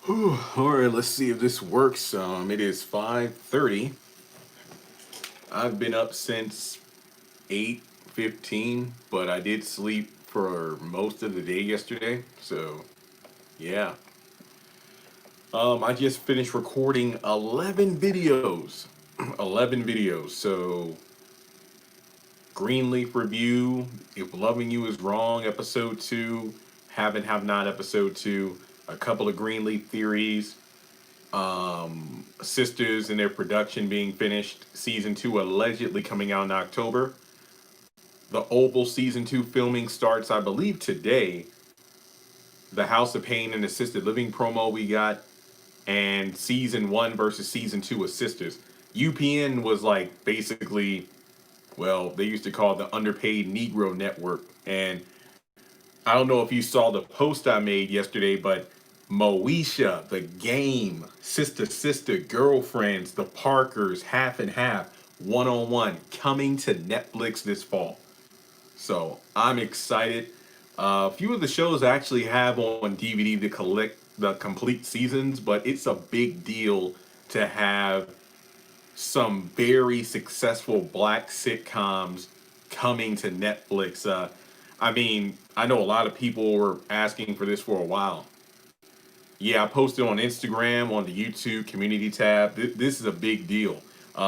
Whew, all right, let's see if this works. It is 5:30. I've been up since 8:15, but I did sleep for most of the day yesterday. So, yeah. I just finished recording 11 videos. 11 videos. So, Greenleaf review, If Loving You Is Wrong, episode 2, Have and Have Not, episode 2, a couple of Greenleaf theories, Sisters and their production being finished, season 2 allegedly coming out in October. The Oval season 2 filming starts, I believe, today. The House of Pain and Assisted Living promo we got, and season 1 versus season 2 of Sisters. UPN was like basically, well, they used to call it the Underpaid Negro Network. And I don't know if you saw the post I made yesterday, but Moesha, The Game, Sister, Girlfriends, The Parkers, Half and Half, One on One, coming to Netflix this fall. So I'm excited. A few of the shows I actually have on DVD to collect the complete seasons, but it's a big deal to have some very successful black sitcoms coming to Netflix. I mean, I know a lot of people were asking for this for a while. Yeah, I posted on Instagram, on the YouTube community tab. This is a big deal.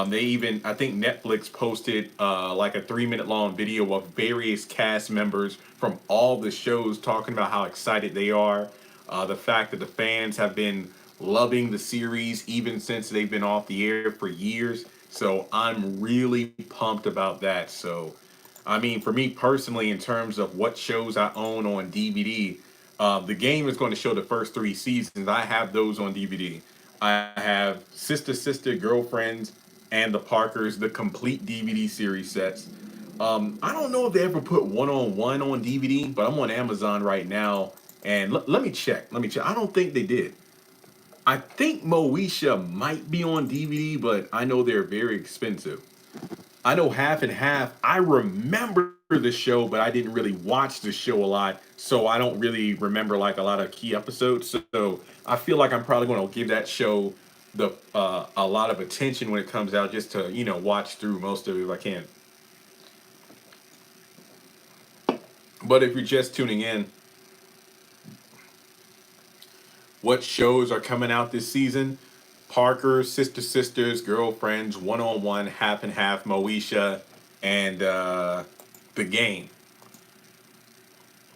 They even, I think Netflix posted like a 3-minute long video of various cast members from all the shows talking about how excited they are. The fact that the fans have been loving the series even since they've been off the air for years. So I'm really pumped about that. So, I mean, for me personally, in terms of what shows I own on DVD, the Game is going to show the first 3 seasons. I have those on DVD. I have Sister, Girlfriends, and The Parkers, the complete DVD series sets. I don't know if they ever put One on One on DVD, but I'm on Amazon right now, and let me check. Let me check. I don't think they did. I think Moesha might be on DVD, but I know they're very expensive. I know Half and Half. I remember the show, but I didn't really watch the show a lot, so I don't really remember like a lot of key episodes. So I feel like I'm probably going to give that show the a lot of attention when it comes out, just to watch through most of it if I can. But if you're just tuning in, what shows are coming out this season? Parker, Sisters, Girlfriends, One on One, Half and Half, Moesha, and The Game.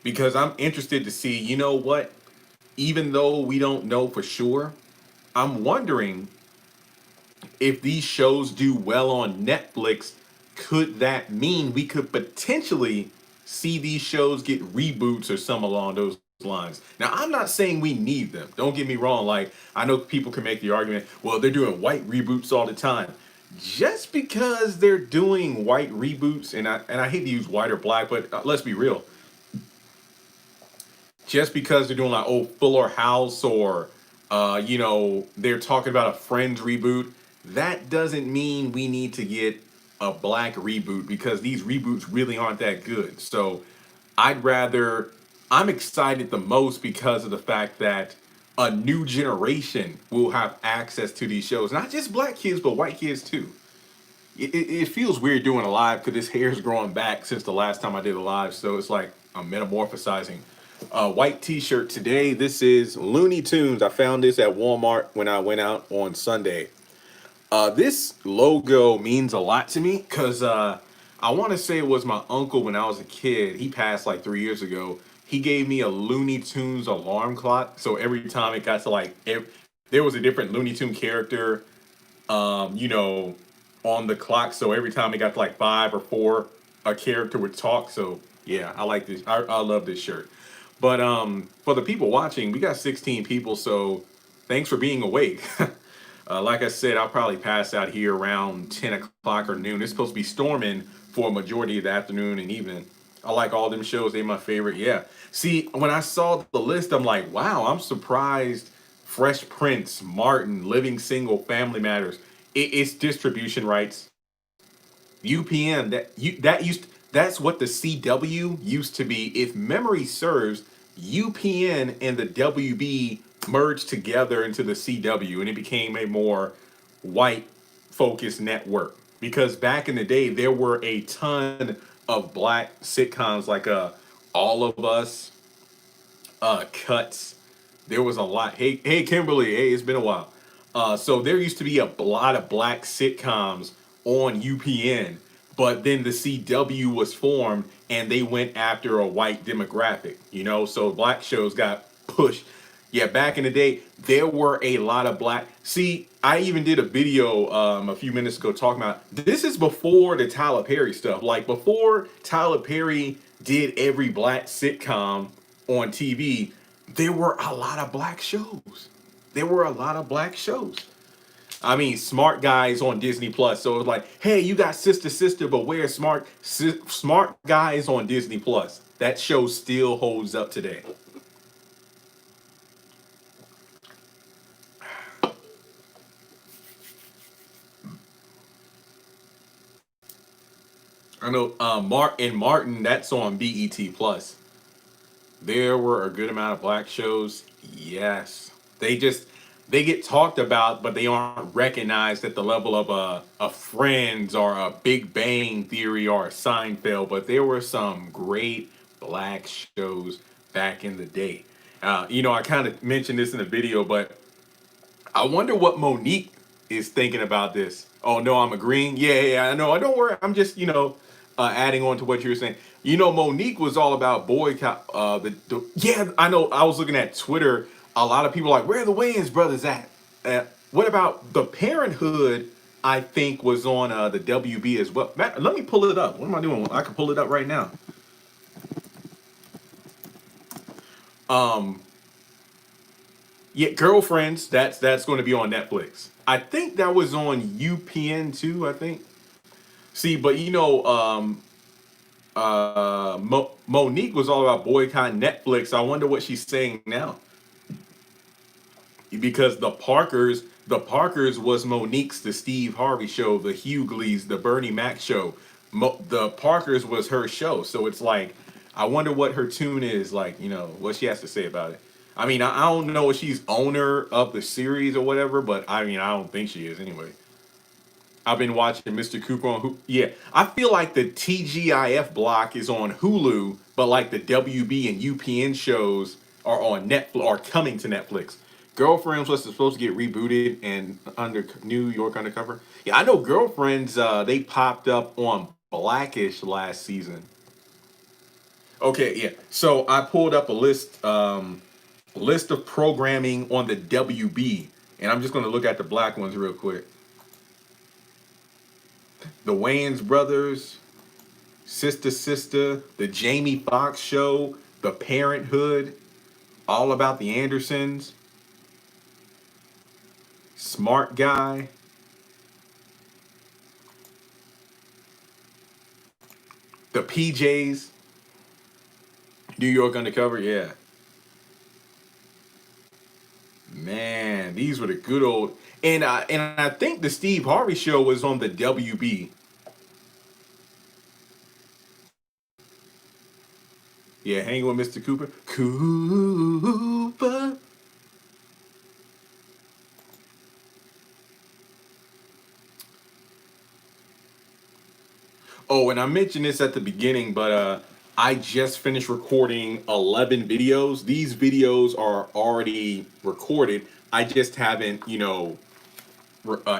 Because I'm interested to see, you know what? Even though we don't know for sure, I'm wondering if these shows do well on Netflix, could that mean we could potentially see these shows get reboots or some along those lines? Now, I'm not saying we need them. Don't get me wrong. Like, I know people can make the argument, well, they're doing white reboots all the time. Just because they're doing white reboots, and I hate to use white or black, but let's be real. Just because they're doing like, oh, Fuller House, or they're talking about a Friends reboot, that doesn't mean we need to get a black reboot, because these reboots really aren't that good. So I'd rather, I'm excited the most because of the fact that a new generation will have access to these shows. Not just black kids, but white kids too. It feels weird doing a live because this hair's growing back since the last time I did a live. So it's like I'm metamorphosizing. White t-shirt today. This is Looney Tunes. I found this at Walmart when I went out on Sunday. This logo means a lot to me because I want to say it was my uncle when I was a kid. He passed like 3 years ago. He gave me a Looney Tunes alarm clock. So every time it got to like, there was a different Looney Tune character, um, you know, on the clock. So every time it got to like 5 or 4, a character would talk. So yeah, I like this. I love this shirt. But for the people watching, we got 16 people. So thanks for being awake. Like I said, I'll probably pass out here around 10 o'clock or noon. It's supposed to be storming for a majority of the afternoon and evening. I like all them shows. They're my favorite. Yeah. See, when I saw the list, I'm like, wow, I'm surprised. Fresh Prince, Martin, Living Single, Family Matters. It's distribution rights. UPN, that's what the CW used to be. If memory serves, UPN and the WB merged together into the CW, and it became a more white focused network. Because back in the day, there were a ton of black sitcoms like All of Us, Cuts. There was a lot. Hey, Kimberly. Hey, it's been a while. So there used to be a lot of black sitcoms on UPN, but then the CW was formed and they went after a white demographic. So black shows got pushed. Yeah, back in the day, there were a lot of black. See, I even did a video a few minutes ago talking about this is before the Tyler Perry stuff. Like before Tyler Perry did every black sitcom on TV, there were a lot of black shows. There were a lot of black shows. I mean, Smart Guys on Disney Plus. So it was like, hey, you got Sister Sister, but where's Smart Guys on Disney Plus? That show still holds up today. I know Martin, that's on BET Plus. There were a good amount of black shows. Yes. They get talked about, but they aren't recognized at the level of a Friends or a Big Bang Theory or a Seinfeld. But there were some great black shows back in the day. I kind of mentioned this in the video, but I wonder what Monique is thinking about this. Oh no, I'm agreeing. Yeah, I know. Don't worry. I'm just adding on to what you were saying. Monique was all about boycott. Yeah, I know. I was looking at Twitter. A lot of people are like, where are the Wayans brothers at? What about the Parenthood? I think was on the WB as well. Matt, let me pull it up. What am I doing? I can pull it up right now. Yeah, Girlfriends. That's going to be on Netflix. I think that was on UPN too. I think. See, but Monique was all about boycotting Netflix. I wonder what she's saying now. Because the Parkers was Monique's The Steve Harvey Show, the Hughleys, the Bernie Mac Show. The Parkers was her show. So it's like, I wonder what her tune is like. What she has to say about it. I mean, I don't know if she's owner of the series or whatever, but I mean, I don't think she is anyway. I've been watching Mr. Cooper on Hulu. Yeah, I feel like the TGIF block is on Hulu, but like the WB and UPN shows are on Netflix or coming to Netflix. Girlfriends was supposed to get rebooted and under New York Undercover. Yeah, I know Girlfriends. They popped up on Blackish last season. Okay, yeah. So I pulled up a list of programming on the WB, and I'm just going to look at the black ones real quick. The Wayans brothers, Sister Sister, the Jamie Foxx show, The Parenthood, All About the Andersons, Smart Guy, the PJs, New York Undercover. Yeah, man, these were the good old. And I think the Steve Harvey show was on the WB. Yeah, hanging with Mr. Cooper. Cooper. Oh, and I mentioned this at the beginning, but I just finished recording 11 videos. These videos are already recorded. I just haven't,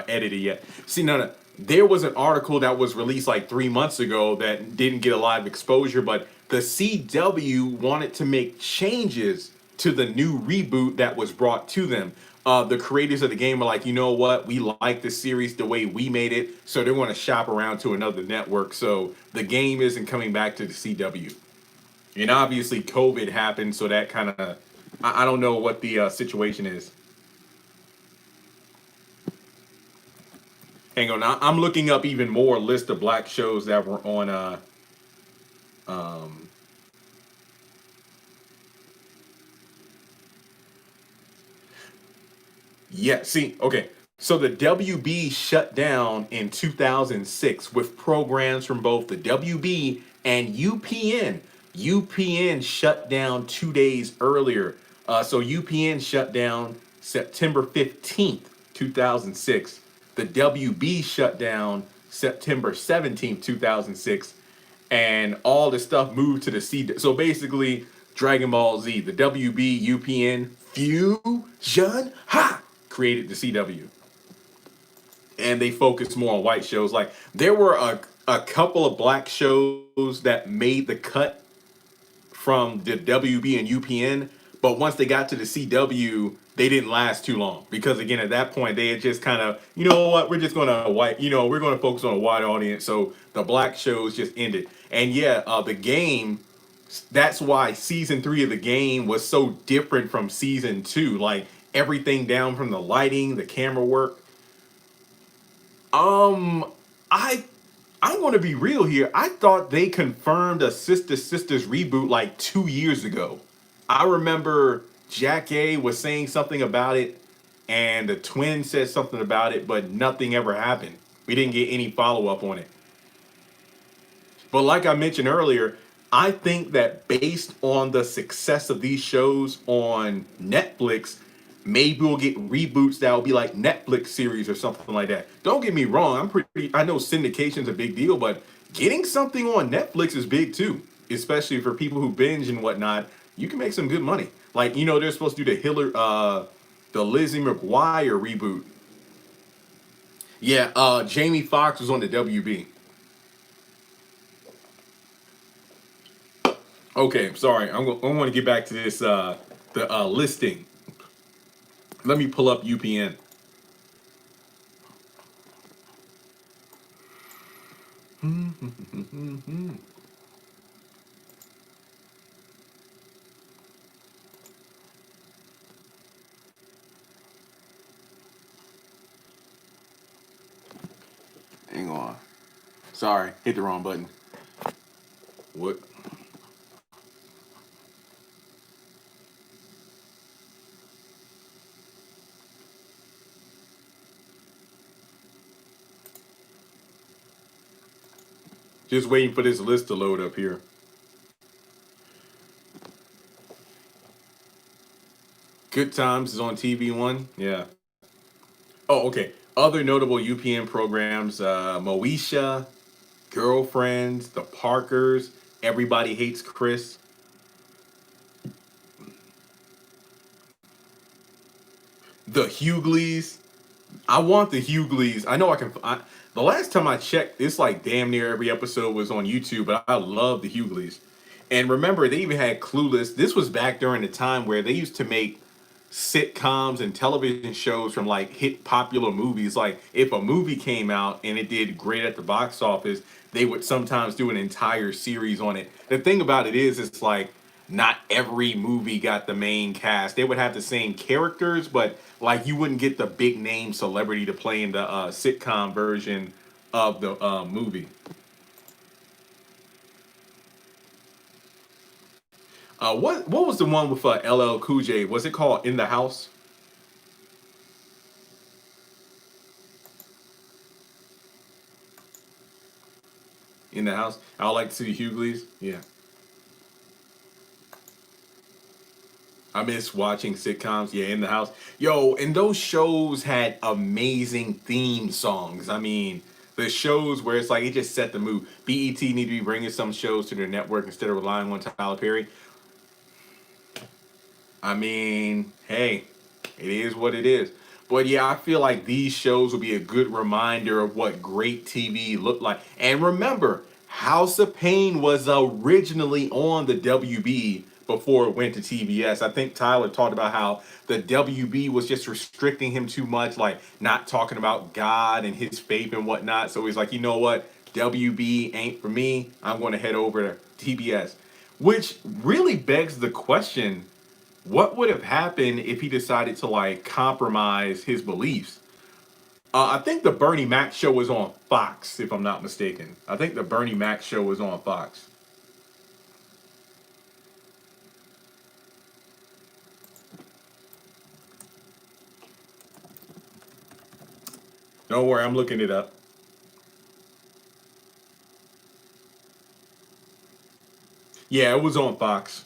edited yet. See, no. There was an article that was released like 3 months ago that didn't get a lot of exposure, but the CW wanted to make changes to the new reboot that was brought to them. The creators of the game are like, you know what? We like the series the way we made it, so they're going to shop around to another network. So the game isn't coming back to the CW. And obviously, COVID happened, so that kind of, I don't know what the situation is. Hang on, I'm looking up even more list of black shows that were on. Um, yeah, see, okay. So the WB shut down in 2006 with programs from both the WB and UPN. UPN shut down 2 days earlier. So UPN shut down September 15th, 2006. The WB shut down September 17th, 2006. And all the stuff moved to the C. So basically, Dragon Ball Z, the WB, UPN, Fusion, ha! Created the CW. And they focused more on white shows. Like, there were a couple of black shows that made the cut from the WB and UPN, but once they got to the CW, they didn't last too long because again, at that point, they had just kind of, you know what, we're just gonna we're gonna focus on a wide audience. So the black shows just ended. And yeah, the game. That's why season 3 of the game was so different from season 2. Like everything down from the lighting, the camera work. Um, I I'm going to be real here. I thought they confirmed a Sister Sisters reboot like 2 years ago. I remember Jack A was saying something about it, and the twin said something about it, but nothing ever happened. We didn't get any follow up on it. But like I mentioned earlier, I think that based on the success of these shows on Netflix, maybe we'll get reboots that will be like Netflix series or something like that. Don't get me wrong, I know syndication's a big deal, but getting something on Netflix is big too, especially for people who binge and whatnot. You can make some good money. Like, they're supposed to do the Lizzie McGuire reboot. Yeah, Jamie Foxx was on the WB. Okay, sorry. I want to get back to this the listing. Let me pull up UPN. Hang on. Sorry, hit the wrong button. What? Just waiting for this list to load up here. Good Times is on TV1. Yeah. Oh, okay. Other notable UPN programs: Moesha, Girlfriends, The Parkers, Everybody Hates Chris, The Hughleys. I want the Hughleys. I know I can. The last time I checked, it's like damn near every episode was on YouTube, but I love the Hughleys. And remember, they even had Clueless. This was back during the time where they used to make sitcoms and television shows from like hit popular movies. Like if a movie came out and it did great at the box office, they would sometimes do an entire series on it. The thing about it is, it's like not every movie got the main cast. They would have the same characters, but like you wouldn't get the big name celebrity to play in the sitcom version of the movie. What was the one with LL Cool J? Was it called In the House? In the House. I would like to see the Hughleys. Yeah. I miss watching sitcoms. Yeah, In the House. Yo, and those shows had amazing theme songs. I mean, the shows where it's like it just set the mood. BET need to be bringing some shows to their network instead of relying on Tyler Perry. I mean, hey, it is what it is. But yeah, I feel like these shows will be a good reminder of what great TV looked like. And remember, House of Pain was originally on the WB before it went to TBS. I think Tyler talked about how the WB was just restricting him too much, like not talking about God and his faith and whatnot. So he's like, you know what? WB ain't for me. I'm going to head over to TBS. Which really begs the question, what would have happened if he decided to like compromise his beliefs? I think the Bernie Mac show was on Fox, if I'm not mistaken. I think the Bernie Mac show was on Fox. Don't worry, I'm looking it up. Yeah, it was on Fox.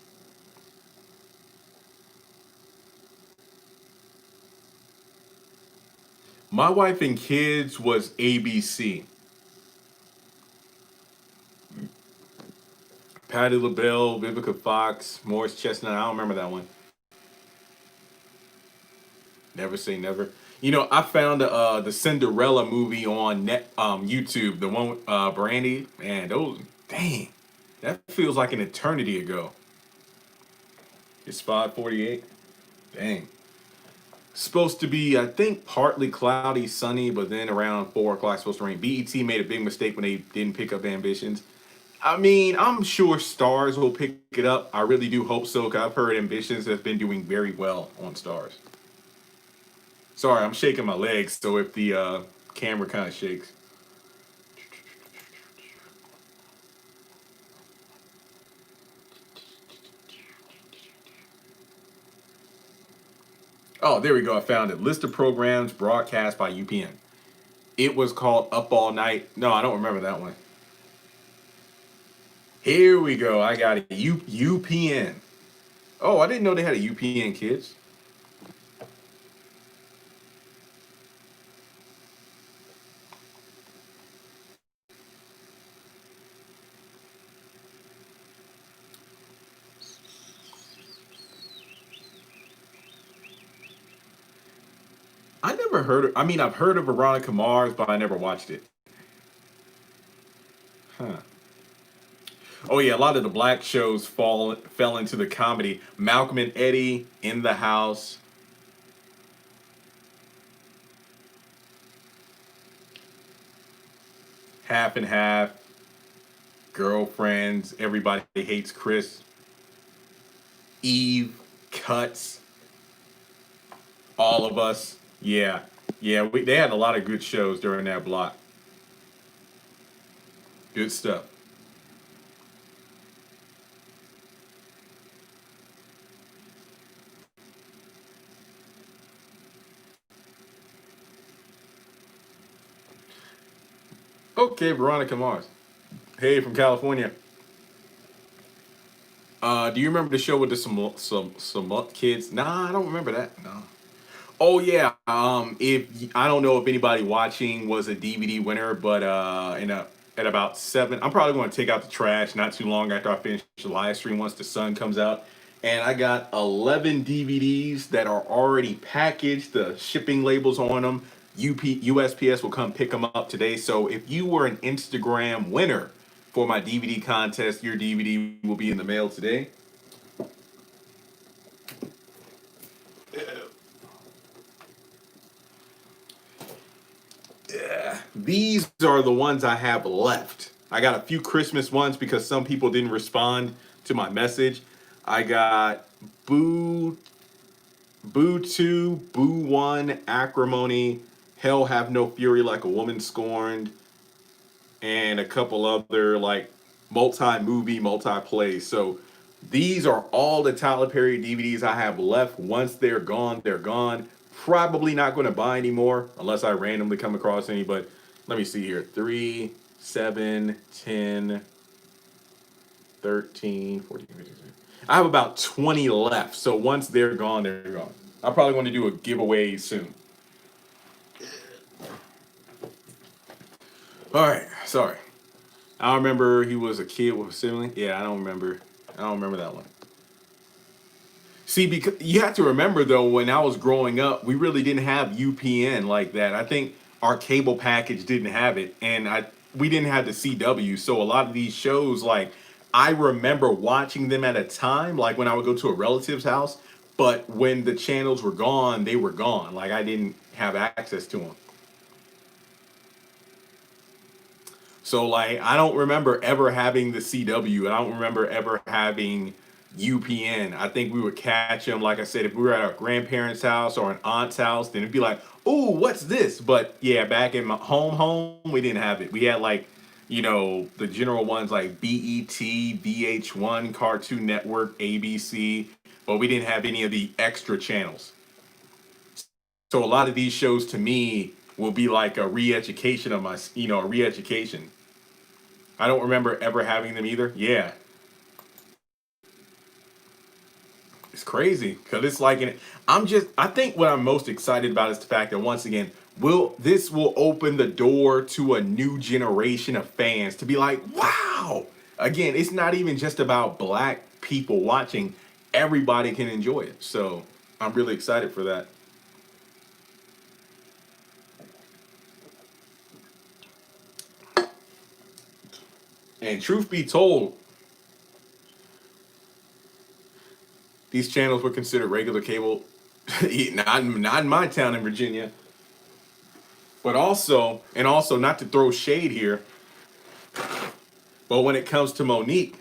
My Wife and Kids was ABC. Patti LaBelle, Vivica Fox, Morris Chestnut. I don't remember that one. Never Say Never. You know, I found the Cinderella movie on YouTube, the one with Brandy, and those, dang, that feels like an eternity ago. It's 5:48. Dang. Supposed to be, I think, partly cloudy, sunny, but then around 4 o'clock supposed to rain. BET made a big mistake when they didn't pick up Ambitions. I mean, I'm sure Stars will pick it up. I really do hope so, because I've heard Ambitions has been doing very well on Stars. Sorry, I'm shaking my legs, so if the camera kind of shakes. Oh, there we go. I found it. List of programs broadcast by UPN. It was called Up All Night. No, I don't remember that one. Here we go. I got it. UPN. Oh, I didn't know they had a UPN Kids. I never heard of, I mean, I've heard of Veronica Mars, but I never watched it. Huh. Oh yeah, a lot of the black shows fell into the comedy. Malcolm and Eddie, In the House. Half and Half, Girlfriends, Everybody Hates Chris, Eve, Cuts, All of Us. Yeah, yeah, they had a lot of good shows during that block. Good stuff. Okay, Veronica Mars. Hey, from California. Do you remember the show with the some kids? Nah, I don't remember that. No. Oh yeah. If I don't know if anybody watching was a DVD winner, but at about 7, I'm probably going to take out the trash not too long after I finish the live stream once the sun comes out. And I got 11 DVDs that are already packaged, the shipping labels on them. USPS will come pick them up today. So if you were an Instagram winner for my DVD contest, your DVD will be in the mail today. These are the ones I have left. I got a few Christmas ones because some people didn't respond to my message. I got Boo, Boo 2, Boo 1, Acrimony, Hell Have No Fury Like a Woman Scorned, and a couple other like multi-movie, multi-play. So these are all the Tyler Perry DVDs I have left. Once they're gone, they're gone. Probably not going to buy anymore unless I randomly come across any. But let me see here. 3, 7, 10, 13, 14, 15, 16. I have about 20 left. So once they're gone, they're gone. I'm probably going to do a giveaway soon. All right. Sorry. I don't remember he was a kid with a sibling. Yeah, I don't remember. I don't remember that one. See, because you have to remember though, when I was growing up, we really didn't have UPN like that. I think our cable package didn't have it, and I we didn't have the CW. So a lot of these shows, like I remember watching them at a time, like when I would go to a relative's house. But when the channels were gone, they were gone. Like I didn't have access to them. So like I don't remember ever having the CW. I don't remember ever having UPN. I think we would catch them, like I said, if we were at our grandparents' house or an aunt's house, then it'd be like, "Oh, what's this?" But yeah, back in my home, we didn't have it. We had like, the general ones like BET, VH1, Cartoon Network, ABC, but we didn't have any of the extra channels. So a lot of these shows to me will be like a re-education of a re-education. I don't remember ever having them either. Yeah, it's crazy because it's like I think what I'm most excited about is the fact that once again This will open the door to a new generation of fans to be like, wow. Again, it's not even just about black people watching. Everybody can enjoy it. So I'm really excited for that. And truth be told, these channels were considered regular cable. Not in my town in Virginia. But also, and also not to throw shade here, but when it comes to Monique,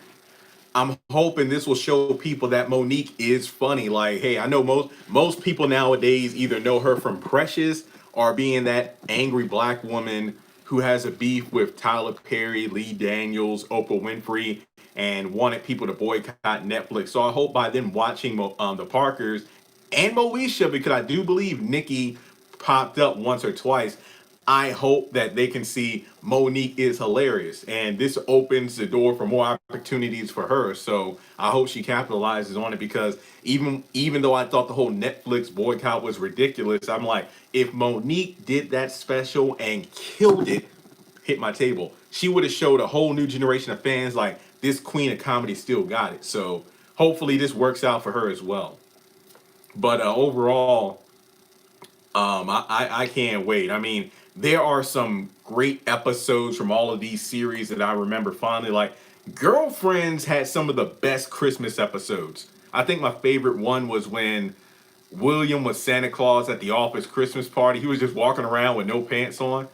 I'm hoping this will show people that Monique is funny. Like, hey, I know most people nowadays either know her from Precious or being that angry black woman who has a beef with Tyler Perry, Lee Daniels, Oprah Winfrey, and wanted people to boycott Netflix. So I hope by them watching the Parkers and Moesha, because I do believe Nikki popped up once or twice. I hope that they can see Monique is hilarious, and this opens the door for more opportunities for her. So I hope she capitalizes on it, because even though I thought the whole Netflix boycott was ridiculous, I'm like, if Monique did that special and killed it, hit my table, she would have showed a whole new generation of fans like this queen of comedy still got it. So hopefully this works out for her as well. But overall, I can't wait. I mean, there are some great episodes from all of these series that I remember fondly. Like, Girlfriends had some of the best Christmas episodes. I think my favorite one was when William was Santa Claus at the office Christmas party. He was just walking around with no pants on.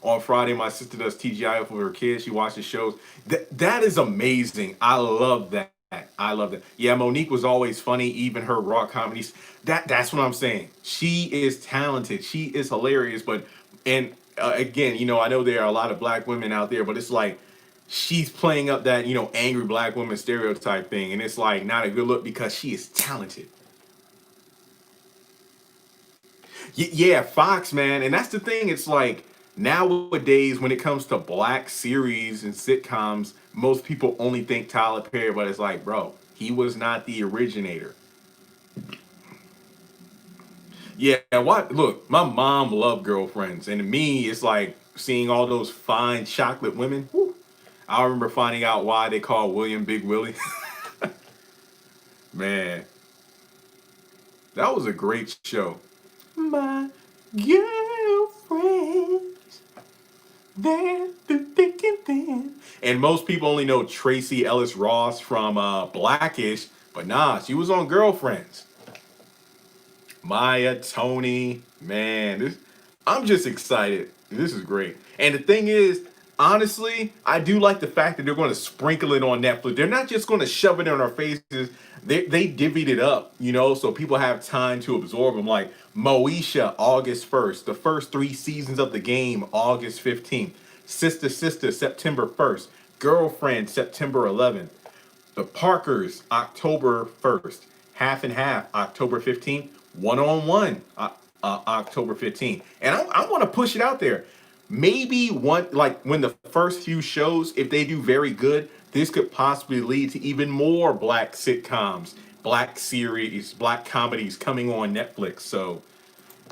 On Friday, my sister does TGI for her kids. She watches shows. That is amazing. I love that. I love that. Yeah, Monique was always funny, even her raw comedies. That's what I'm saying. She is talented. She is hilarious. But and again, I know there are a lot of black women out there, but it's like she's playing up that angry black woman stereotype thing, and it's like not a good look because she is talented. Yeah, Fox, man. And that's the thing. It's like nowadays, when it comes to black series and sitcoms, most people only think Tyler Perry, but it's like, bro, he was not the originator. Yeah, what? Look, my mom loved Girlfriends, and to me, it's like seeing all those fine chocolate women. Whew. I remember finding out why they call William Big Willie. Man, that was a great show. My girlfriend. There, the thick and thin. And most people only know Tracy Ellis Ross from Blackish, but nah, she was on Girlfriends. Maya, Tony, man, I'm just excited. This is great. And the thing is, honestly, I do like the fact that they're going to sprinkle it on Netflix. They're not just going to shove it in our faces. They divvied it up, so people have time to absorb them. Like Moesha, August 1st. The first 3 seasons of the game, August 15th. Sister Sister, September 1st. Girlfriend, September 11th. The Parkers, October 1st. Half and Half, October 15th. One on One, October 15th. And I want to push it out there. Maybe like when the first few shows, if they do very good, this could possibly lead to even more black sitcoms, black series, black comedies coming on Netflix. So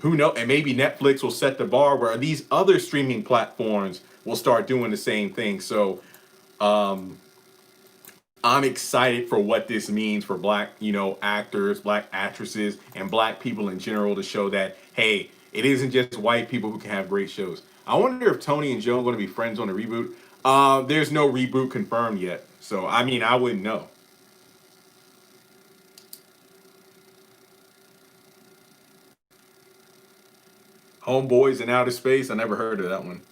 who knows? And maybe Netflix will set the bar where these other streaming platforms will start doing the same thing. So um, I'm excited for what this means for black, actors, black actresses, and black people in general to show that, hey, it isn't just white people who can have great shows. I wonder if Tony and Joe are going to be friends on the reboot. There's no reboot confirmed yet. So, I mean, I wouldn't know. Homeboys in Outer Space, I never heard of that one.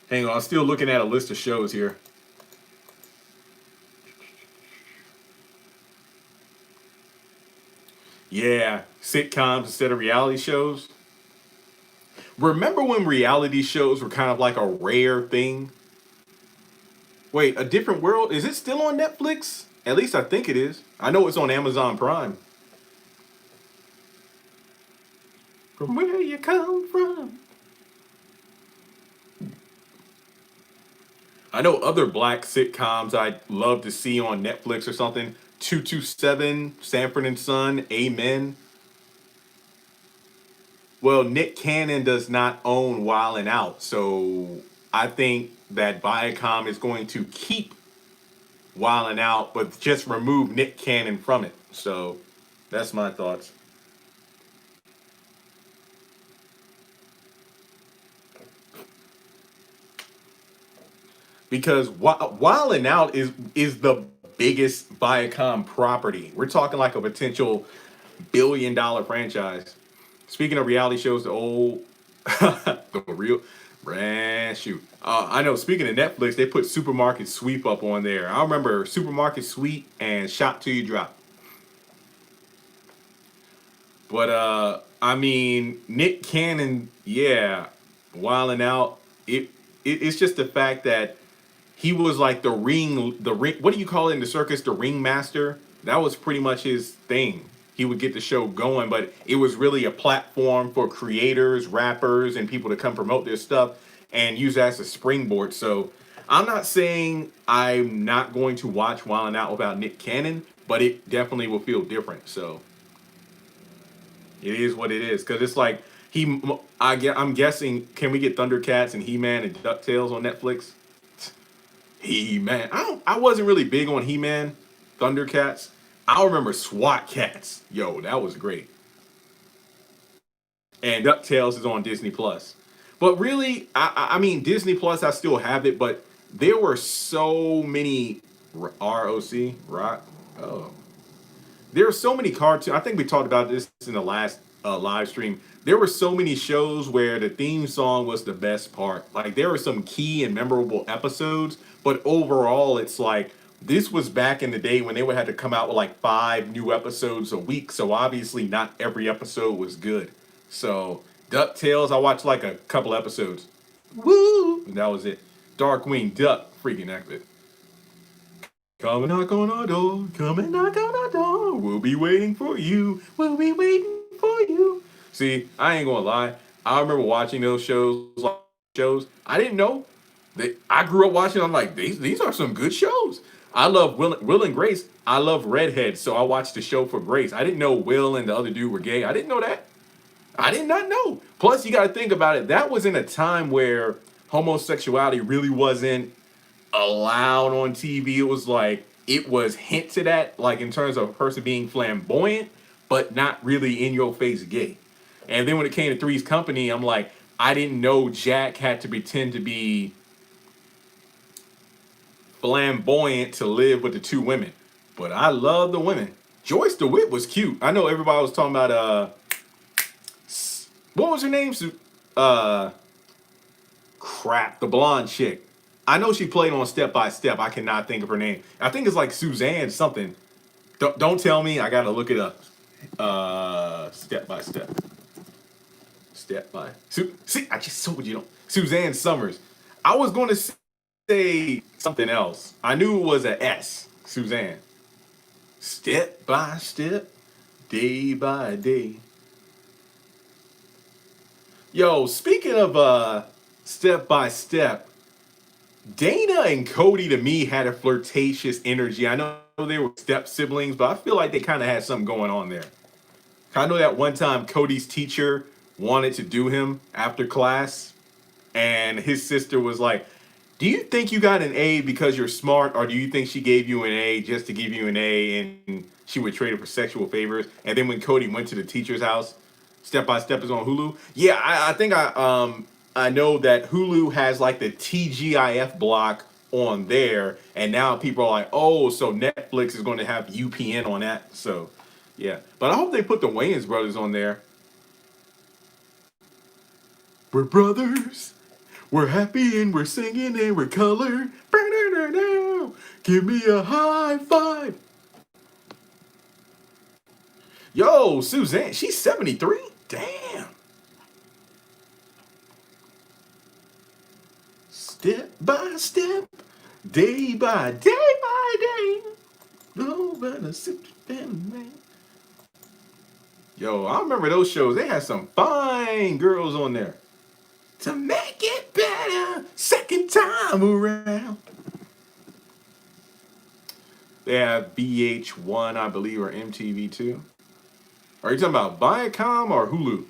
Hang on, I'm still looking at a list of shows here. Yeah, sitcoms instead of reality shows. Remember when reality shows were kind of like a rare thing? Wait, A Different World? Is it still on Netflix? At least I think it is. I know it's on Amazon Prime. From where you come from. I know other black sitcoms I'd love to see on Netflix or something. 227, Sanford and Son, Amen. Well, Nick Cannon does not own Wild 'N Out, so I think that Viacom is going to keep Wild 'N Out, but just remove Nick Cannon from it. So that's my thoughts. Because Wild 'N Out is the biggest Viacom property. We're talking like a potential $1 billion franchise. Speaking of reality shows, the old, the real, brand shoot. I know. Speaking of Netflix, they put Supermarket Sweep up on there. I remember Supermarket Sweep and Shop Till You Drop. But I mean, Nick Cannon, yeah, wilding out. It's just the fact that he was like the ring. What do you call it in the circus? The ringmaster. That was pretty much his thing. He would get the show going, but it was really a platform for creators, rappers, and people to come promote their stuff and use that as a springboard. So I'm not saying I'm not going to watch Wild 'N Out without Nick Cannon, but it definitely will feel different. So it is what it is, because it's like I'm guessing. Can we get Thundercats and He-Man and Ducktales on Netflix? He-Man. I wasn't really big on He-Man, Thundercats. I remember SWAT Cats. Yo, that was great. And DuckTales is on Disney Plus. But really, I mean Disney Plus, I still have it, but there were so many ROC Rock. Oh, there are so many cartoons. I think we talked about this in the last live stream. There were so many shows where the theme song was the best part. Like there were some key and memorable episodes, but overall, it's like this was back in the day when they would have to come out with like 5 new episodes a week. So obviously, not every episode was good. So Ducktales, I watched like a couple episodes. Woo! And that was it. Darkwing Duck, freaking active. Come and knock on our door. Come and knock on our door. We'll be waiting for you. We'll be waiting for you. See, I ain't gonna lie. I remember watching those shows. I didn't know that I grew up watching. I'm like, these are some good shows. I love Will and Grace. I love Redhead, so I watched the show for Grace. I didn't know Will and the other dude were gay. I didn't know that. I did not know. Plus, you got to think about it. That was in a time where homosexuality really wasn't allowed on TV. It was like it was hinted at, like in terms of a person being flamboyant, but not really in your face gay. And then when it came to Three's Company, I'm like, I didn't know Jack had to pretend to be flamboyant to live with the 2 women. But I love the women. Joyce DeWitt was cute. I know everybody was talking about what was her name? Uh Crap, the blonde chick. I know she played on Step by Step. I cannot think of her name. I think it's like Suzanne something. Don't tell me. I gotta look it up. Step by Step. Step by. See, I just told you. Suzanne Summers. I was going to say something else. I knew it was a S. Suzanne. Step by step, day by day. Yo, speaking of Step by Step, Dana and Cody to me had a flirtatious energy. I know they were step siblings, but I feel like they kind of had something going on there. I know that one time Cody's teacher wanted to do him after class, and his sister was like, "Do you think you got an A because you're smart, or do you think she gave you an A just to give you an A and she would trade it for sexual favors?" And then when Cody went to the teacher's house, Step by Step is on Hulu. Yeah, I think I know that Hulu has like the TGIF block on there, and now people are like, "Oh, so Netflix is going to have UPN on that." So, yeah, but I hope they put the Wayans brothers on there. We're brothers. We're happy and we're singing and we're colored. Give me a high five. Yo, Suzanne, she's 73? Damn. Step by step, day by day. No, but a sip man. Yo, I remember those shows. They had some fine girls on there. to make it better second time around. They have VH1, I believe, or MTV2. Are you talking about Viacom or Hulu?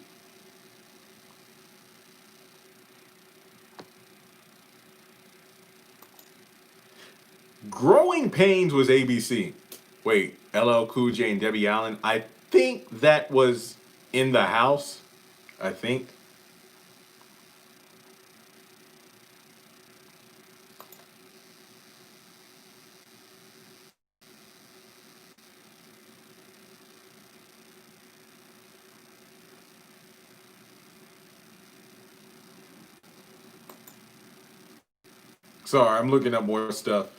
Growing Pains was ABC. Wait, LL Cool J and Debbie Allen? I think that was In the House. I think. Sorry, I'm looking up more stuff.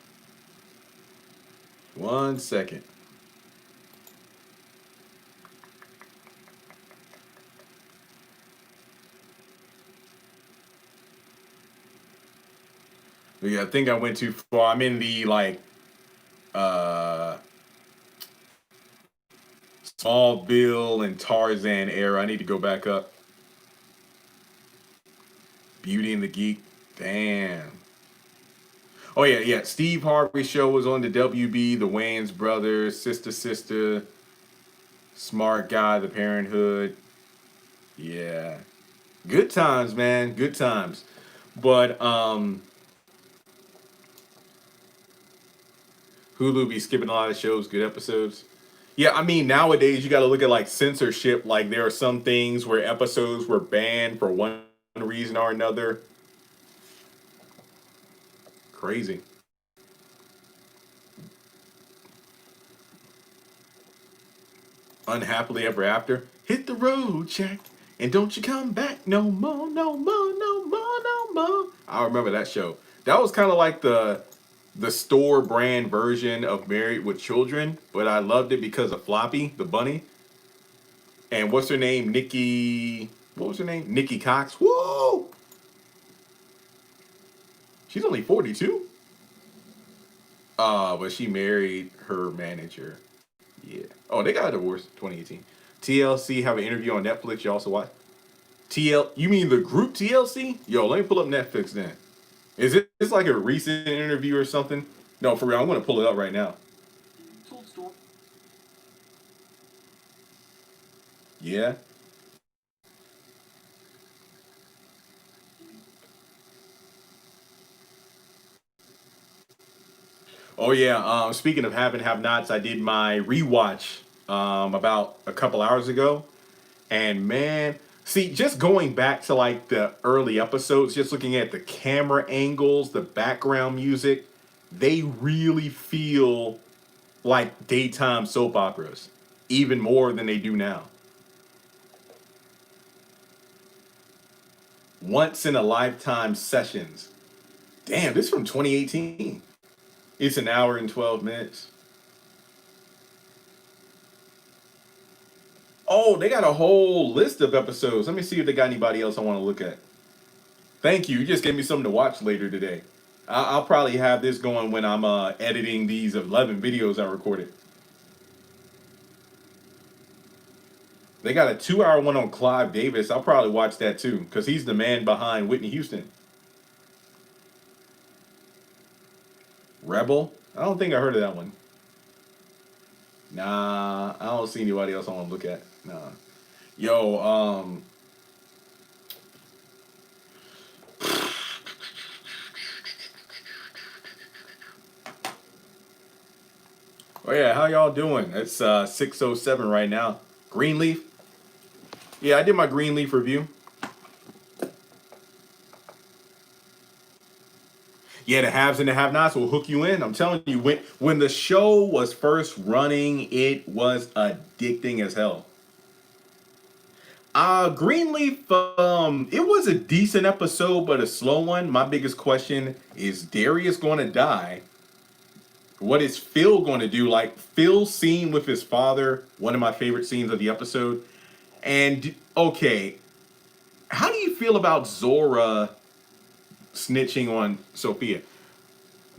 1 second. Yeah, I think I went too far. I'm in the uh Smallville and Tarzan era. I need to go back up. Beauty and the Geek. Damn. Oh yeah. Steve Harvey show was on the WB. The Wayans brothers, Sister, Smart Guy, The Parenthood. Yeah, good times, man. Good times. But Hulu be skipping a lot of shows. Good episodes. Yeah, I mean nowadays you got to look at like censorship. Like there are some things where episodes were banned for one reason or another. Crazy. Unhappily Ever After. Hit the road, Jack, and don't you come back no more, no more, no more, no more. I remember that show. That was kind of like the store brand version of Married with Children, but I loved it because of Floppy, the bunny. And what's her name? Nikki. What was her name? Nikki Cox. Whoa! She's only 42. But she married her manager. Yeah. Oh, they got a divorce 2018. TLC have an interview on Netflix. You also watch? You mean the group TLC? Yo, let me pull up Netflix then. Is it? It's like a recent interview or something? No, for real. I'm gonna pull it up right now. Yeah. Oh yeah. Speaking of have and have nots, I did my rewatch about a couple hours ago, and man, see, just going back to like the early episodes, just looking at the camera angles, the background music, they really feel like daytime soap operas, even more than they do now. Once in a lifetime sessions. Damn, this is from 2018. It's an hour and 12 minutes. Oh, they got a whole list of episodes. Let me see if they got anybody else I want to look at. Thank you. You just gave me something to watch later today. I'll probably have this going when I'm editing these 11 videos I recorded. They got a 2 hour one on Clive Davis. I'll probably watch that too, because he's the man behind Whitney Houston. Rebel? I don't think I heard of that one. Nah, I don't see anybody else I want to look at. Nah. Yo, oh yeah, how y'all doing? It's 6:07 right now. Greenleaf? Yeah, I did my Greenleaf review. Yeah, the haves and the have-nots will hook you in. I'm telling you, when the show was first running, it was addicting as hell. Greenleaf, it was a decent episode, but a slow one. My biggest question is Darius going to die? What is Phil going to do? Like Phil's scene with his father, one of my favorite scenes of the episode. And okay, how do you feel about Zora snitching on Sophia?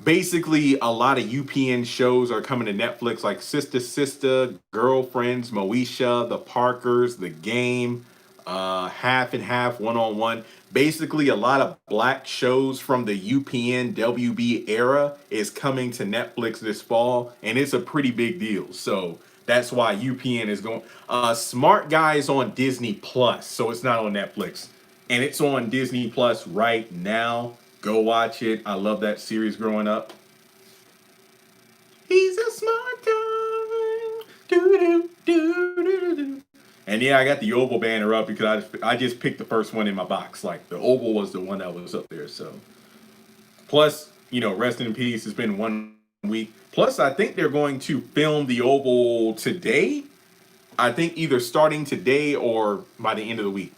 Basically, a lot of UPN shows are coming to Netflix, like Sister, Girlfriends, Moesha, The Parkers, The Game, Half and Half, One on One. Basically, a lot of black shows from the UPN WB era is coming to Netflix this fall, and it's a pretty big deal. So that's why UPN is going. Smart Guy is on Disney Plus, so it's not on Netflix, and it's on Disney Plus right now. Go watch it. I love that series growing up. He's a smart guy. Do do do do do. And yeah, I got the Oval banner up because I just picked the first one in my box. Like the Oval was the one that was up there. So plus, rest in peace. It's been 1 week. Plus, I think they're going to film the Oval today. I think either starting today or by the end of the week.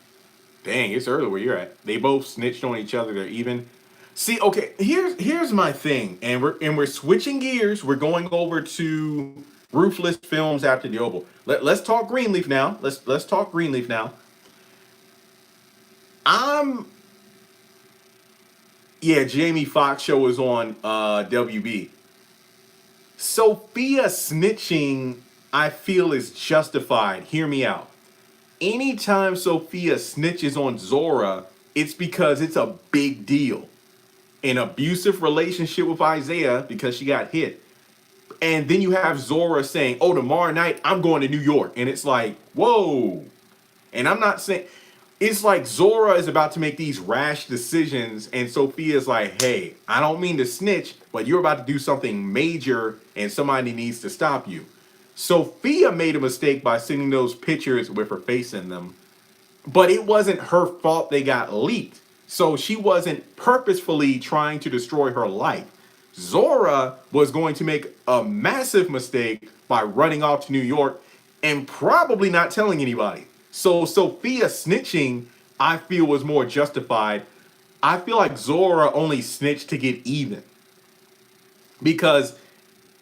Dang, it's early where you're at. They both snitched on each other. They're even. See, okay, here's my thing, and we're switching gears. We're going over to Ruthless Films after the Oval. Let's talk Greenleaf now. Let's talk Greenleaf now. Jamie Foxx show is on WB. Sophia snitching, I feel, is justified. Hear me out. Anytime Sophia snitches on Zora, it's because it's a big deal. An abusive relationship with Isaiah because she got hit. And then you have Zora saying, oh, tomorrow night I'm going to New York. And it's like, whoa. And I'm not saying, it's like Zora is about to make these rash decisions. And Sophia's like, hey, I don't mean to snitch, but you're about to do something major and somebody needs to stop you. Sophia made a mistake by sending those pictures with her face in them. But it wasn't her fault they got leaked. So she wasn't purposefully trying to destroy her life. Zora was going to make a massive mistake by running off to New York and probably not telling anybody. So Sophia snitching, I feel, was more justified. I feel like Zora only snitched to get even. Because,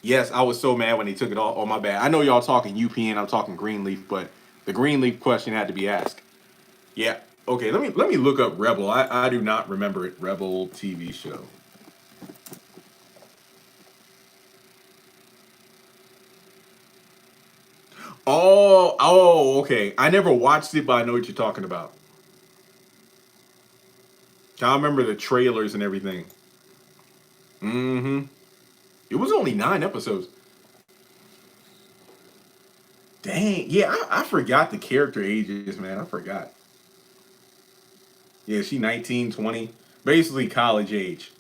yes, I was so mad when they took it all. Oh, my bad. I know y'all talking UPN, I'm talking Greenleaf, but the Greenleaf question had to be asked. Yeah. Okay, let me look up Rebel. I do not remember it. Rebel TV show. Okay. I never watched it, but I know what you're talking about. I remember the trailers and everything. Mm-hmm. It was only 9 episodes. Dang. Yeah, I forgot the character ages, man. I forgot. Yeah, she 19, 20, basically college age.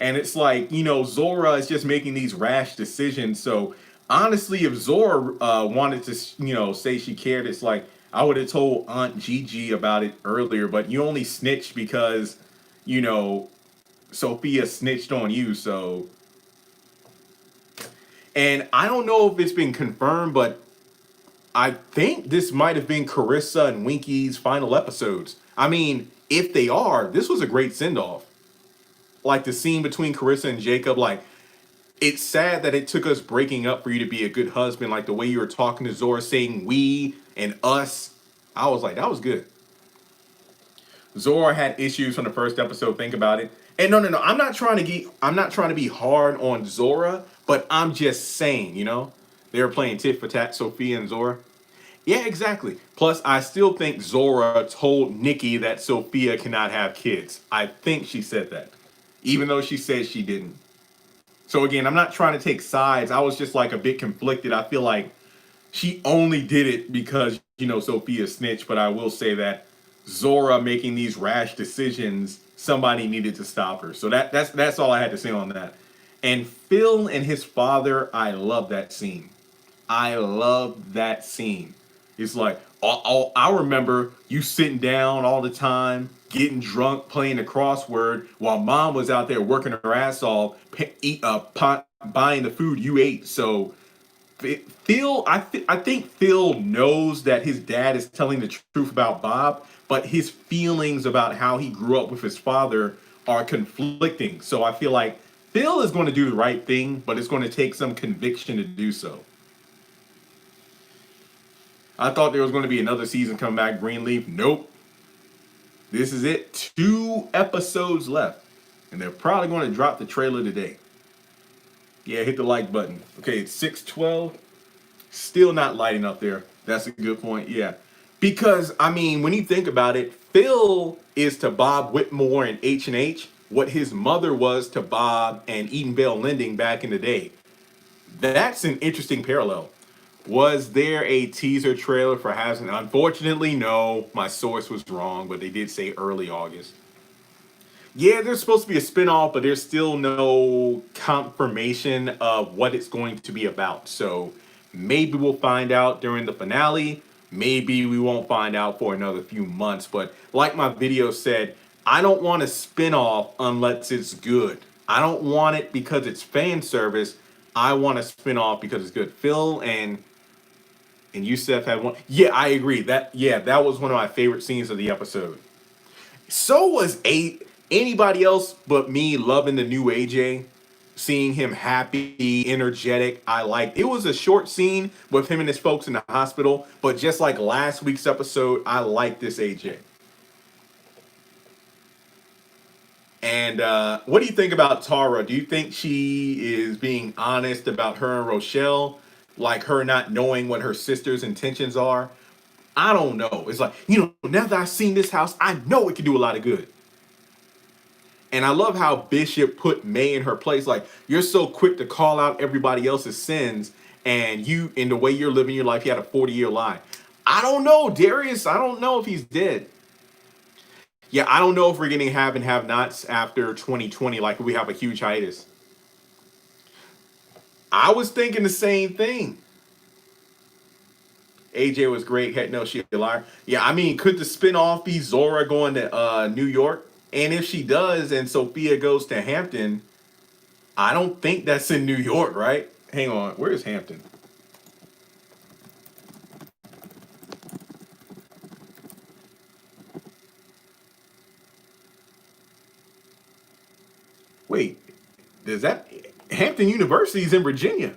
And it's like, Zora is just making these rash decisions. So honestly, if Zora wanted to, say she cared, it's like I would have told Aunt Gigi about it earlier, but you only snitched because, you know, Sophia snitched on you. So, and I don't know if it's been confirmed, but I think this might have been Carissa and Winky's final episodes. I mean, if they are, this was a great send off. Like the scene between Carissa and Jacob, like it's sad that it took us breaking up for you to be a good husband. Like the way you were talking to Zora, saying we and us, I was like, that was good. Zora had issues from the first episode. Think about it. And no, I'm not trying to be hard on Zora, but I'm just saying, they were playing tit for tat, Sophia and Zora. Yeah, exactly. Plus, I still think Zora told Nikki that Sophia cannot have kids. I think she said that, even though she said she didn't. So again, I'm not trying to take sides. I was just like a bit conflicted. I feel like she only did it because, Sophia snitched. But I will say that Zora making these rash decisions, somebody needed to stop her. So that's all I had to say on that. And Phil and his father, I love that scene. I love that scene. It's like, I remember you sitting down all the time, getting drunk, playing the crossword, while mom was out there working her ass off, buying the food you ate. So Phil, I think Phil knows that his dad is telling the truth about Bob, but his feelings about how he grew up with his father are conflicting. So I feel like Phil is going to do the right thing, but it's going to take some conviction to do so. I thought there was going to be another season come back, Greenleaf. Nope. This is it. 2 episodes left. And they're probably going to drop the trailer today. Yeah, hit the like button. Okay, it's 6:12. Still not lighting up there. That's a good point. Yeah. Because I mean, when you think about it, Phil is to Bob Whitmore and H what his mother was to Bob and Eden Bell Lending back in the day. That's an interesting parallel. Was there a teaser trailer for Hasn't? Unfortunately, no. My source was wrong, but they did say early August. Yeah, there's supposed to be a spinoff, but there's still no confirmation of what it's going to be about. So maybe we'll find out during the finale. Maybe we won't find out for another few months. But like my video said, I don't want a spinoff unless it's good. I don't want it because it's fan service. I want a spinoff because it's good. Phil and Yusef had one. Yeah, I agree. That was one of my favorite scenes of the episode. So was anybody else but me loving the new AJ, seeing him happy, energetic. I liked it. Was a short scene with him and his folks in the hospital, but just like last week's episode, I like this AJ. And what do you think about Tara? Do you think she is being honest about her and Rochelle? Like her not knowing what her sister's intentions are? I don't know. It's like, now that I've seen this house, I know it can do a lot of good. And I love how Bishop put May in her place. Like, you're so quick to call out everybody else's sins, and you, in the way you're living your life, you had a 40-year lie. I don't know, Darius. I don't know if he's dead. Yeah, I don't know if we're getting have and have nots after 2020, like we have a huge hiatus. I was thinking the same thing. AJ was great. Heck no, she a liar. Yeah, I mean, could the spinoff be Zora going to New York? And if she does and Sophia goes to Hampton, I don't think that's in New York, right? Hang on, where is Hampton? Wait, does that Hampton University is in Virginia?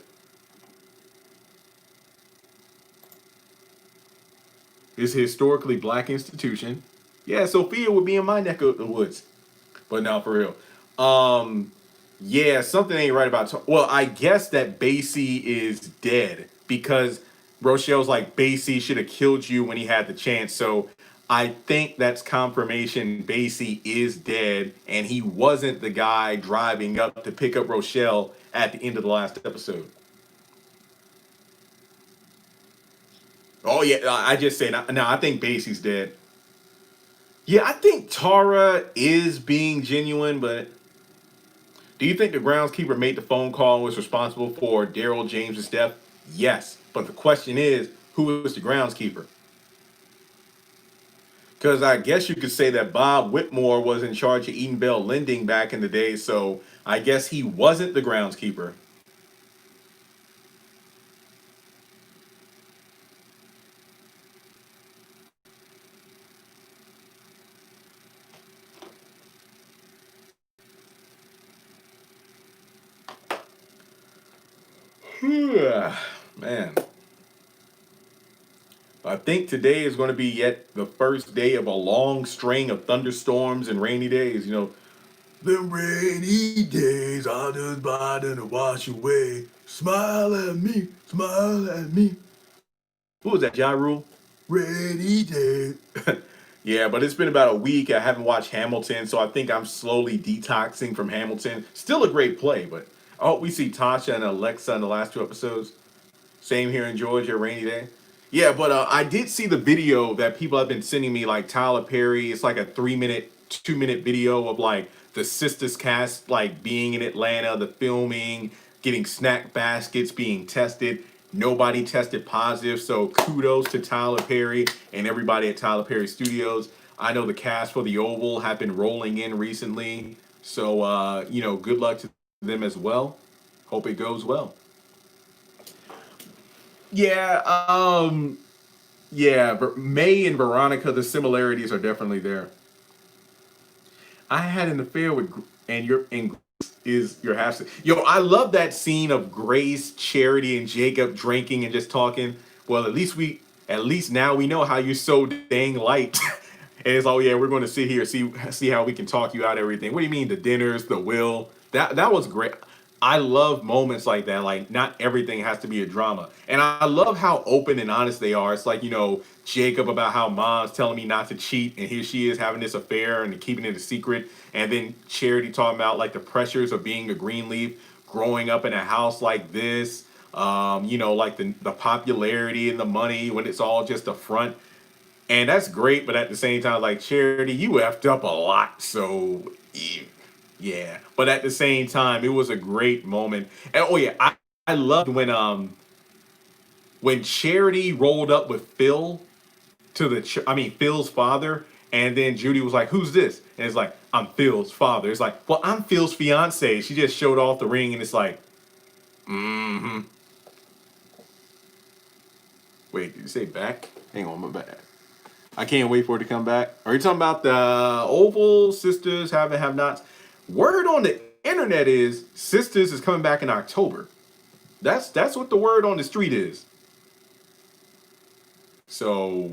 It's a historically black institution. Yeah, Sophia would be in my neck of the woods. But now for real. Yeah, something ain't right about well, I guess that Basie is dead because Rochelle's like Basie should have killed you when he had the chance. So I think that's confirmation Basie is dead and he wasn't the guy driving up to pick up Rochelle at the end of the last episode. Oh yeah, I just say no, I think Basie's dead. Yeah, I think Tara is being genuine, but do you think the groundskeeper made the phone call and was responsible for Daryl James's death? Yes. But the question is, who is the groundskeeper? Because I guess you could say that Bob Whitmore was in charge of Eden Bell Lending back in the day, so I guess he wasn't the groundskeeper. Man. I think today is going to be yet the first day of a long string of thunderstorms and rainy days. Them rainy days are just bound to wash away. Smile at me, smile at me. Who was that, Ja Rule? Rainy days. Yeah, but it's been about a week. I haven't watched Hamilton, so I think I'm slowly detoxing from Hamilton. Still a great play, but oh, we see Tasha and Alexa in the last two episodes. Same here in Georgia, rainy day. Yeah, but I did see the video that people have been sending me, like Tyler Perry. It's like a 3 minute, 2 minute video of like the Sisters cast, like being in Atlanta, the filming, getting snack baskets, being tested. Nobody tested positive, so kudos to Tyler Perry and everybody at Tyler Perry Studios. I know the cast for The Oval have been rolling in recently, so good luck to them as well. Hope it goes well. Yeah, yeah, but May and Veronica, the similarities are definitely there. I had an affair with, and your and is your half. Yo, I love that scene of Grace, Charity, and Jacob drinking and just talking. Well, at least now we know how you're so dang light. And it's, oh yeah, we're going to sit here see how we can talk you out of everything. What do you mean the dinners, the will? That was great. I love moments like that. Like, not everything has to be a drama. And I love how open and honest they are. It's like, Jacob about how mom's telling me not to cheat, and here she is having this affair and keeping it a secret. And then Charity talking about like the pressures of being a Greenleaf, growing up in a house like this. Like the popularity and the money when it's all just a front. And that's great, but at the same time, like, Charity, you effed up a lot. So yeah. But at the same time, it was a great moment. And oh yeah, I loved when Charity rolled up with Phil to Phil's father, and then Judy was like, "Who's this?" And it's like, "I'm Phil's father." It's like, "Well, I'm Phil's fiance." She just showed off the ring, and it's like, mm-hmm. Wait, did you say back? Hang on, my bad. I can't wait for it to come back. Are you talking about the Oval Sisters have nots? Word on the internet is Sisters is coming back in October. That's what the word on the street is. So,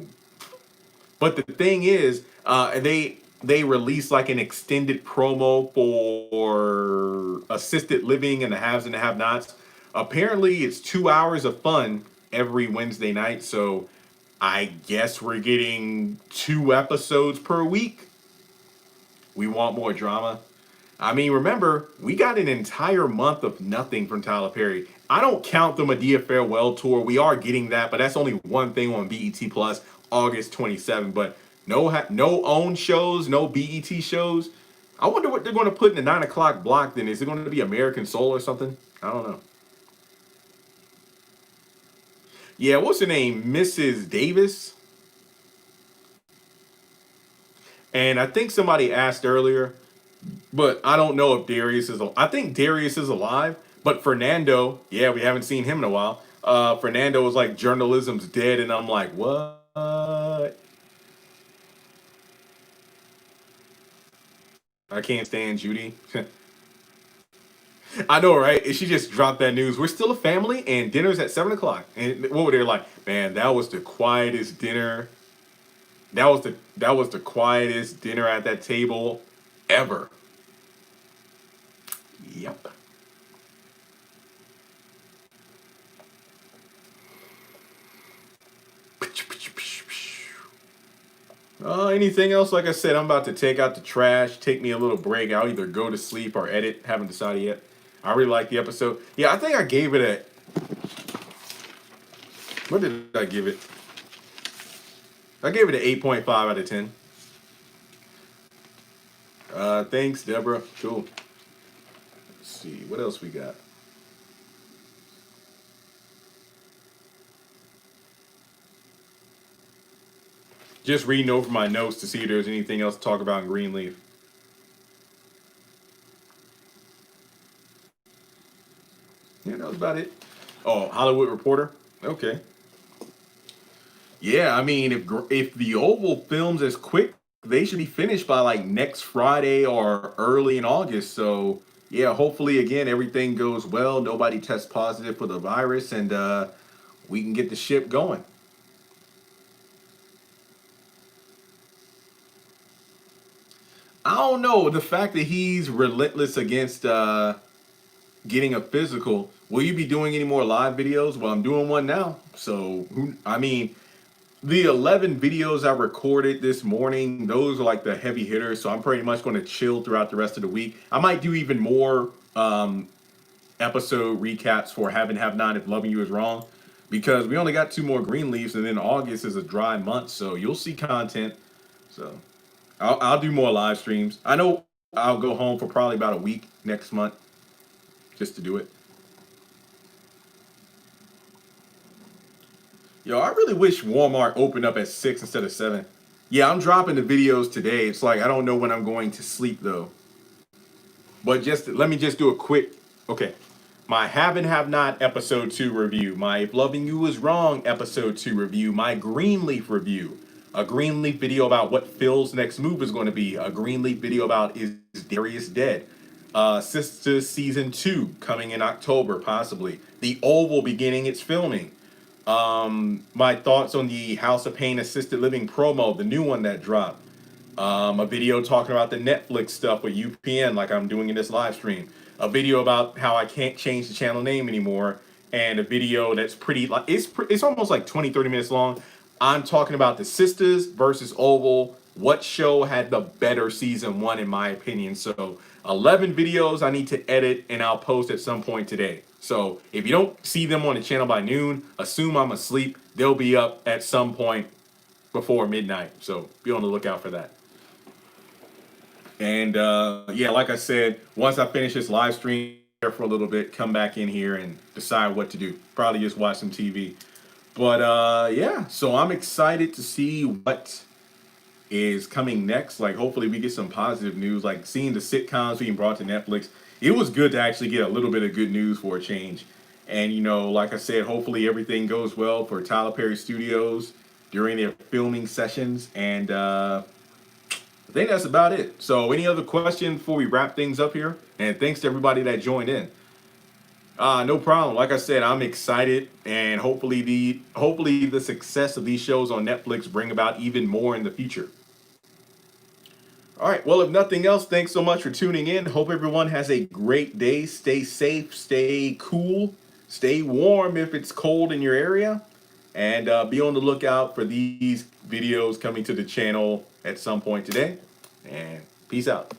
but the thing is, they released like an extended promo for assisted living and the haves and the have-nots. Apparently, it's 2 hours of fun every Wednesday night. So, I guess we're getting 2 episodes per week. We want more drama. I mean, remember, we got an entire month of nothing from Tyler Perry. I don't count the Madea Farewell Tour. We are getting that, but that's only one thing on BET Plus, August 27th. But no own shows, no BET shows. I wonder what they're going to put in the 9 o'clock block then. Is it going to be American Soul or something? I don't know. Yeah, what's her name? Mrs. Davis? And I think somebody asked earlier, but I don't know if Darius is. I think Darius is alive, but Fernando, yeah, we haven't seen him in a while. Fernando was like, journalism's dead, and I'm like, what? I can't stand Judy. I know, right? And she just dropped that news. We're still a family, and dinner's at 7 o'clock. And what were they like? Man, that was the quietest dinner. That was the quietest dinner at that table ever. Yep. Anything else? Like I said, I'm about to take out the trash, take me a little break. I'll either go to sleep or edit. Haven't decided yet. I really like the episode. Yeah, I think I gave it a. What did I give it? I gave it an 8.5 out of 10. Thanks, Deborah. Cool. Let's see. What else we got? Just reading over my notes to see if there's anything else to talk about in Greenleaf. Yeah, that was about it. Oh, Hollywood Reporter. Okay. Yeah, I mean, if the Oval films as quick, they should be finished by like next Friday or early in August. So yeah, hopefully again everything goes well. Nobody tests positive for the virus, and we can get the ship going. I don't know, the fact that he's relentless against getting a physical. Will you be doing any more live videos? Well, I'm doing one now. So I mean, the 11 videos I recorded this morning, those are like the heavy hitters. So I'm pretty much going to chill throughout the rest of the week. I might do even more episode recaps for Have and Have Not If Loving You Is Wrong, because we only got 2 more Greenleafs, and then August is a dry month. So you'll see content. So I'll do more live streams. I know I'll go home for probably about a week next month just to do it. Yo, I really wish Walmart opened up at 6 instead of 7. Yeah, I'm dropping the videos today. It's like I don't know when I'm going to sleep though. But just let me just do a quick, okay. My Have and Have Not episode 2 review, my If Loving You Is Wrong episode 2 review, my Greenleaf review, a Greenleaf video about what Phil's next move is going to be, a Greenleaf video about is Darius dead, Sisters season 2 coming in October possibly, the Oval beginning its filming, my thoughts on the House of Pain assisted living promo, the new one that dropped. A video talking about the Netflix stuff with UPN, like I'm doing in this live stream. A video about how I can't change the channel name anymore, and a video that's pretty like it's almost like 20-30 minutes long. I'm talking about the Sisters versus Oval. What show had the better season one, in my opinion? So 11 videos I need to edit, and I'll post at some point today. So if you don't see them on the channel by noon, assume I'm asleep. They'll be up at some point before midnight. So be on the lookout for that. And yeah, like I said, once I finish this live stream for a little bit, come back in here and decide what to do. Probably just watch some TV. But yeah, so I'm excited to see what is coming next. Like, hopefully we get some positive news, like seeing the sitcoms being brought to Netflix. It was good to actually get a little bit of good news for a change. And, you know, like I said, hopefully everything goes well for Tyler Perry Studios during their filming sessions. And I think that's about it. So any other questions before we wrap things up here? And thanks to everybody that joined in. No problem. Like I said, I'm excited, and hopefully the success of these shows on Netflix bring about even more in the future. All right. Well, if nothing else, thanks so much for tuning in. Hope everyone has a great day. Stay safe, stay cool, stay warm if it's cold in your area, and be on the lookout for these videos coming to the channel at some point today. And peace out.